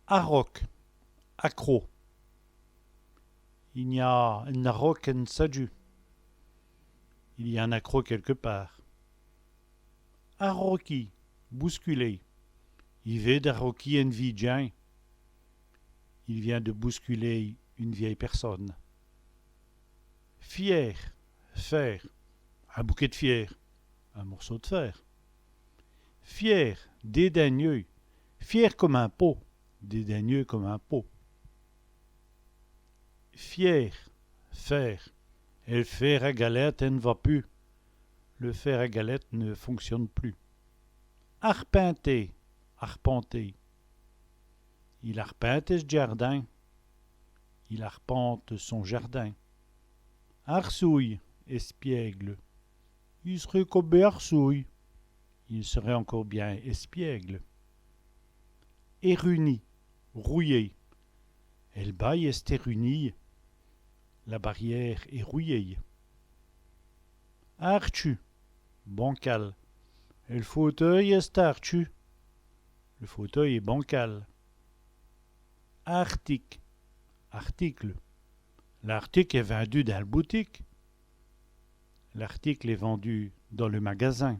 Arroc, accro. Il n'y a un arroc en sadu. Il y a un accro quelque part. Arroqui, bousculer. Il veut d'arroquer un vidien. Il vient de bousculer une vieille personne. Fier, fer. Un bouquet de fier. Un morceau de fer. Fier, dédaigneux. Fier comme un pot. Dédaigneux comme un pot. Fier, fer. Et le fer à galette ne va plus. Le fer à galette ne fonctionne plus. Arpenter, arpenter. Il arpente ce jardin. Il arpente son jardin. Arsouille, espiègle. Il serait comme arsouille. Il serait encore bien espiègle. Éruni, rouillé. Elle baille est érunie. La barrière est rouillée. Archu, bancal. Le fauteuil est archu. Le fauteuil est bancal. Arctique, article. L'article est vendu dans la boutique. L'article est vendu dans le magasin.